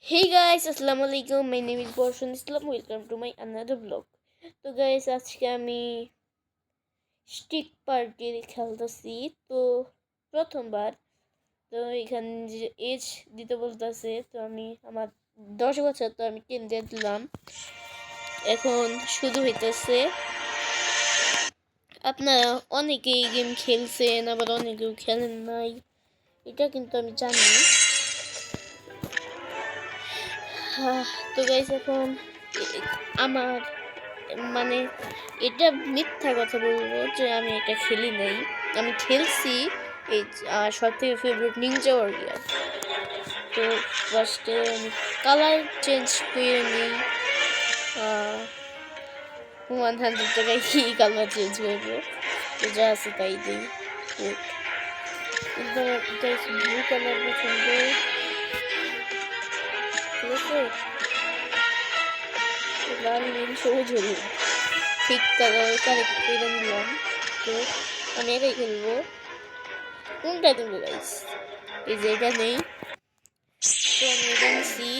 Hey guys, assalamu alaikum. My name is Borshan Islam. Welcome to my another vlog. তো guys আজকে আমি stick party খেলতেছি। তো প্রথমবার তো এখানে যে এজ দিতে বলতেছে, তো আমি আমার 10 বছর, তো আমি 10 দিয়ে দিলাম। এখন শুরু হইতেছে। আপনারা অনেকেই গেম খেলছেন, আবার অনেকেও খেলেন নাই, এটা কিন্তু আমি জানি। তো গাইস এখন আমার মানে এটা মিথ্যা কথা বলবো যে আমি এটা খেলি নাই। আমি খেলছি এই সব থেকে ফেভারিট নিনজা ওয়ারিয়র। তো ফার্স্টে আমি কালার চেঞ্জ করে নিই। 100 টাকায় কি কালার চেঞ্জ করবো, তো যা আছে তাই দিই। ব্লু কালার পছন্দ, ঠিক আছে। লাল নীল সবুজ হলুদ ঠিক কারেক্ট করে নিলাম। তো আমি এটাই খেলবো। কোনটা কিনবো গাইস? এই যে এটা নেই, তো আমি এটা নিছি।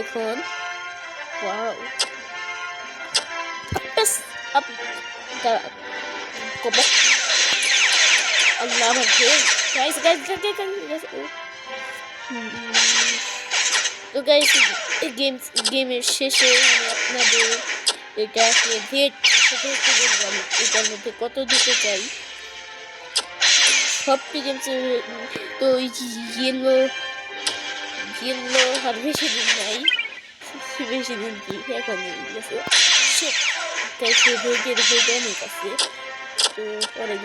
এখন ওয়াও, বাস আপ কব আল্লাহ ভাবে গাইস গাইস গাইস। তো গাইস এই গেমের শেষে আমি আপনাদের এটাকে রেট বললাম, এটার মধ্যে কত দিতে চাই। সবটি গেমস তো ইয়েলো আর বেশি দিন নাই, বেশি দিন কি এখন গেছে অনেক আছে। তো অনেক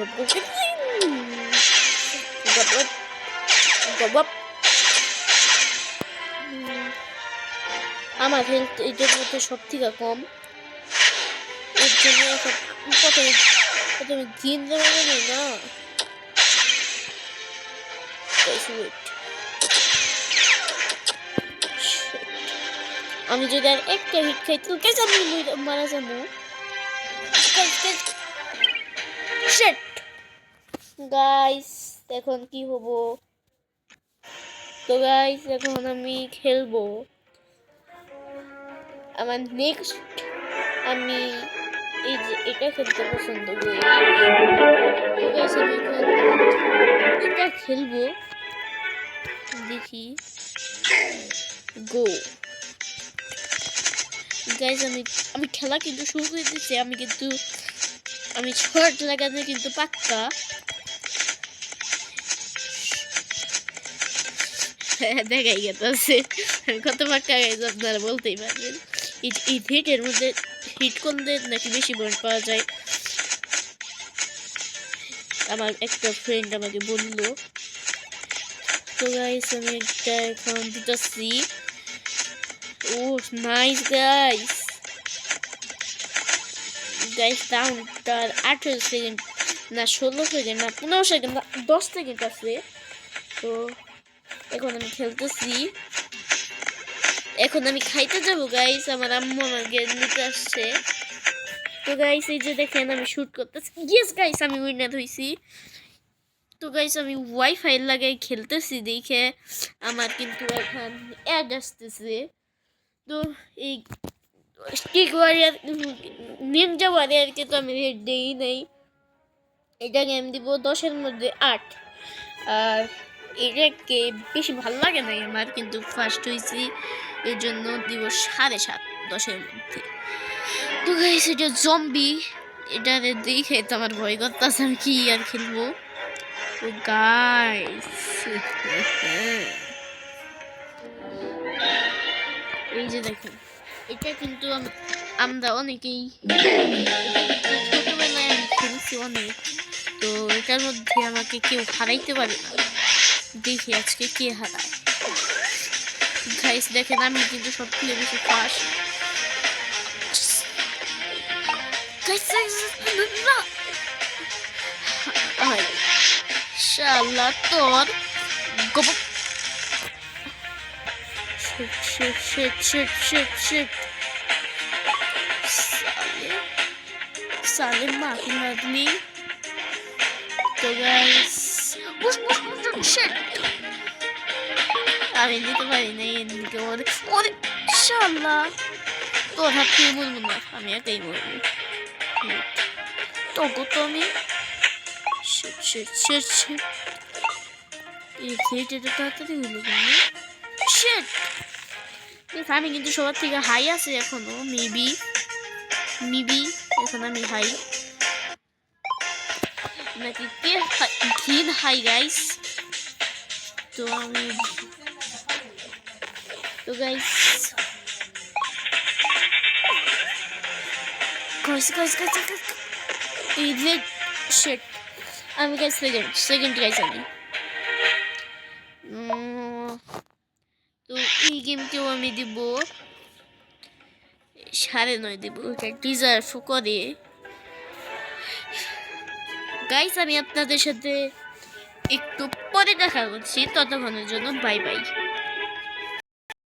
আমার হেলথ এটার মধ্যে সব থেকে কম, এর জন্য এখন প্রথমে গেম দেওয়া যাবে না। আমি যদি আর একটা হিট খাই তো আমি মারা যাবো। গাইস এখন কি হবো? তো গাইস এখন আমি খেলবো আমার নেক্সট। আমি এই যে এটা খেলতে পছন্দ করি। তো গাইস আমি এখন এটা খেলবো, দেখি। গো গাইস আমি খেলা কিন্তু শুরু করে দিচ্ছি। আমি শর্ট লাগাতে কিন্তু পাক্কা। দেখাই গেছে আমি কত পাক্কা গাইস, আপনারা বলতেই পারবেন। এই হিটের মধ্যে হিট করলে নাকি বেশি পয়েন্ট পাওয়া যায়, আমার একটা ফ্রেন্ড আমাকে বললো। তো গাইস আমি একটা এখন দিতেছি। ও নাইস গাইস দাউনটার 18 সেকেন্ড না 16 সেকেন্ড না 15 সেকেন্ড না 10 সেকেন্ড আছে। তো এখন আমি খেলতেছি। এখন আমি খাইতে যাবো গাইস, আমার আম্মু আমাকে নিতে আসছে। তো গাইস এই যে দেখেন আমি শুট করতেছি। ইয়েস গাইস আমি উইনার হইছি। তো গাইস আমি ওয়াইফাই লাগাই খেলতেছি দেখে আমার কিন্তু এখন অ্যাড আসতেছে। তো এই স্টিক ওয়ারিয়ার নিনজা ওয়ারিয়ারকে তো আমি রেট দেই নাই, এটাকে আমি দিব 10-এর মধ্যে 8। আর এটাকে বেশি ভালো লাগে নাই আমার, কিন্তু ফার্স্ট হয়েছি এর জন্য দিব 7.5 10-এর মধ্যে। তো গাইস এটা জম্বি, এটা দেখে তো আমার ভয় করতেছে, আমি কি আর খেলবো। তো গাইস এই যে দেখেন এটা কিন্তু আমরা অনেকেই ছোটবেলায় আমি খেলছি অনেক। তো এটার মধ্যে আমাকে কেউ হারাইতে পারে না, দেখি আজকে কে হারায়। গাইস দেখেন আমি কিন্তু সব থেকে বেশি ফাস্ট। শালা তোর গপ shit साले माफी मदली। तो गाइस shit আমি নিতে পারি না এদিকে ওরে ওরে শালা তোর হাত থেকে বলবো না আমি একাই বলবো তবু তো আমি এই খেয়েটা তাড়াতাড়ি হইলো কেন শিট আমি কিন্তু সবার থেকে হাই আছে এখনো মেবি এখন আমি হাই নাকি কে গ্রিন হাই গাইস তো আমি তো গাইস এই রেড শিট আমি গাইস সেকেন্ড গাইস আমি তো এই গেমকেও আমি দিব 9.5 দিব এটা ডিজার্ভ করে গাইস আমি আপনাদের সাথে একটু পরে দেখা করছি ততক্ষণের জন্য বাই বাই